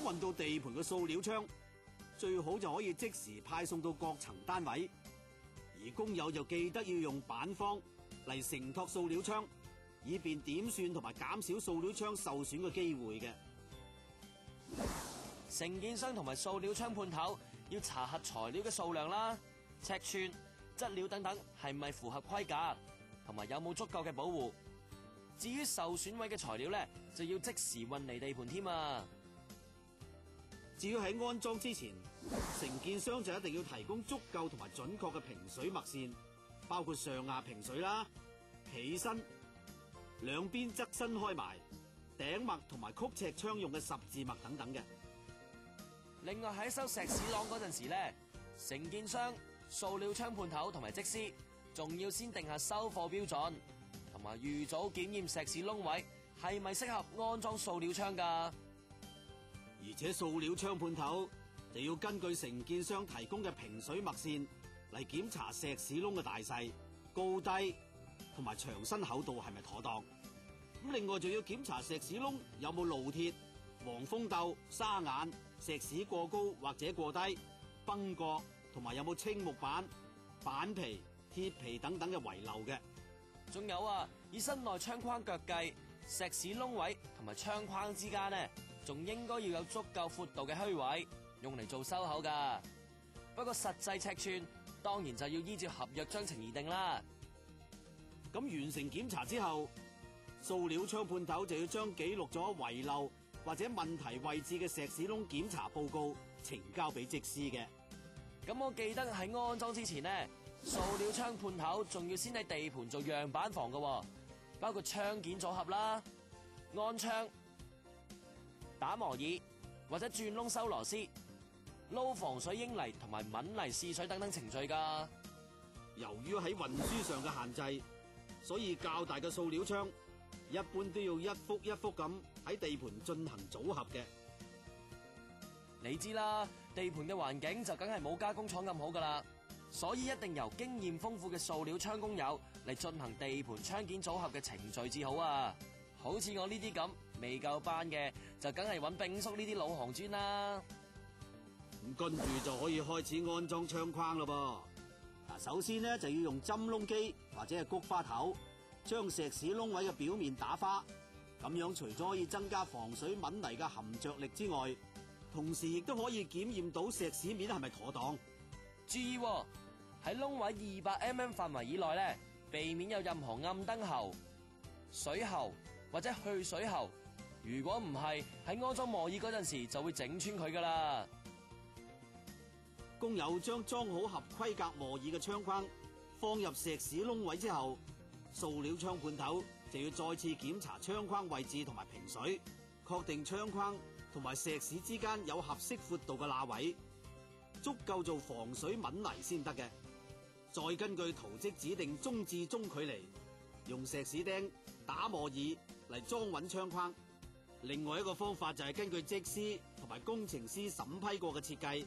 運到地盤嘅塑料槍，最好就可以即時派送到各層單位，而工友就記得要用板方嚟承托塑料槍，以便點算同埋減少塑料槍受損嘅機會嘅。承建商同埋塑料槍判頭要查核材料嘅數量啦、尺寸、質料等等係咪符合規格，同埋有冇足夠嘅保護。至於受損毀嘅材料咧，就要即時運離地盤添啊！至於喺安裝之前，承建商就一定要提供足夠同埋準確嘅平水墨線，包括上下平水啦、起身、兩邊側身開埋、頂墨同埋曲尺槍用嘅十字墨等等嘅。另外喺收石屎塱嗰陣時咧，承建商、塑料槍判頭同埋則師仲要先定下收貨標準，同埋預早檢驗石屎窿位係咪適合安裝塑料槍噶。而且塑料槍判頭就要根據承建商提供嘅平水墨線嚟檢查石屎窿嘅大細、高低同埋牆身厚度係咪妥當。咁另外仲要檢查石屎窿有冇露鐵、黃蜂竇、沙眼、石屎過高或者過低、崩角，同埋有冇青木板、板皮、鐵皮等等嘅遺漏嘅。仲有啊，以室內窗框腳計，石屎窿位同埋窗框之間呢，仲應該要有足夠闊度嘅虛位，用嚟做收口噶。不過實際尺寸當然就要依照合約章程而定啦。咁完成檢查之後，塑料槍判頭就要將記錄咗遺漏或者問題位置嘅石屎窿檢查報告呈交俾則師嘅。咁我記得喺安裝之前呢，塑料槍判頭仲要先喺地盤做樣板房嘅，包括槍件組合啦、安槍、打磨耳或者轉窿收螺絲、撈防水英泥同埋刎泥試水等等程序噶。由於喺運輸上嘅限制，所以較大嘅塑料槍一般都要一幅一幅咁喺地盤進行組合嘅。你知啦，地盤嘅環境就梗係冇加工廠咁好噶啦，所以一定由經驗豐富嘅塑料槍工友嚟進行地盤槍件組合嘅程序至好啊。好似我呢啲咁未夠班嘅，就梗係揾炳叔呢啲老行專啦。咁跟住就可以開始安裝槍框咯噃。嗱，首先呢，就要用針窿機或者係菊花頭，將石屎窿位嘅表面打花。咁樣除咗可以增加防水刎泥嘅含着力之外，同時亦都可以檢驗到石屎面係咪妥當。注意喎，喺窿位200mm 範圍以內咧，避免有任何暗燈喉、水喉或者去水喉。如果唔係，喺安裝磨耳嗰陣時就會整穿佢噶啦。工友將裝好合規格磨耳嘅槍框放入石屎窿位之後，塑料槍判頭就要再次檢查槍框位置同埋平水，確定槍框同埋石屎之間有合適闊度嘅罅位，足夠做防水刎泥先得嘅。再根據圖則指定中至中距離，用石屎釘打磨耳嚟裝穩槍框。另外一個方法就係根據則師同埋工程師審批過嘅設計，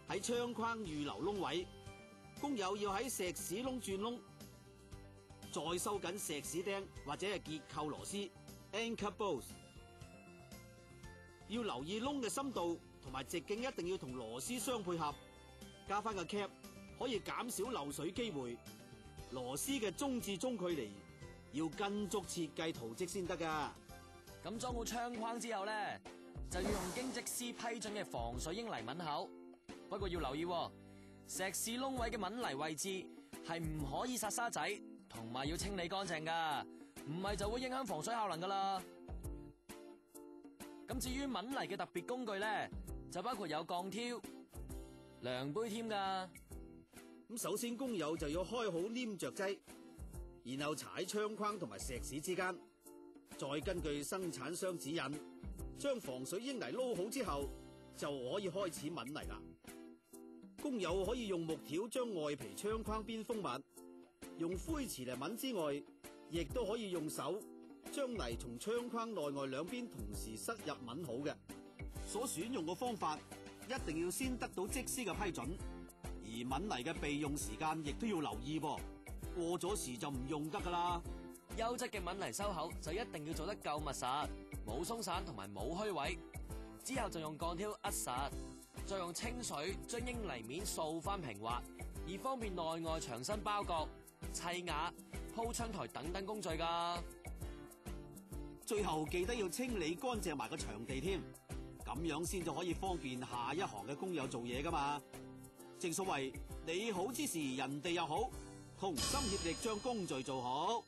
喺槍框預留窿位，工友要喺石屎窿轉窿，再收緊石屎釘或者係結構螺絲 anchor bolts。要留意窿嘅深度同埋直徑一定要同螺絲相配合，加翻個 cap 可以減少漏水機會。螺絲嘅中至中距離要跟足設計圖則先得噶。咁裝好槍框之後咧，就要用經則師批准嘅防水英泥刎口。不過要留意，石屎窿位嘅刎泥位置係唔可以撒沙仔，同埋要清理乾淨噶，唔係就會影響防水效能噶啦。咁至於刎泥嘅特別工具咧，就包括有鋼挑、量杯添噶。咁首先工友就要開好黏着劑，然後搽喺槍框同埋石屎之間，再根據生產商指引，將防水英泥撈好之後，就可以開始刎泥啦。工友可以用木條將外皮槍框邊封密，用灰瓷嚟刎之外，亦都可以用手將泥從槍框內外兩邊同時塞入刎好嘅。所選用嘅方法一定要先得到則師嘅批准，而刎泥嘅備用時間亦都要留意噃，過咗時就唔用得噶啦。優質嘅刎泥收口就一定要做得夠密實，冇鬆散同埋冇虛位。之後就用鋼條扼實，再用清水將英泥面掃翻平滑，以方便內外牆身包角、砌瓦、鋪窗台等等工序㗎。最後記得要清理乾淨埋個場地添，咁樣先至可以方便下一行嘅工友做嘢㗎嘛。正所謂你好之時人哋又好，同心協力將工序做好。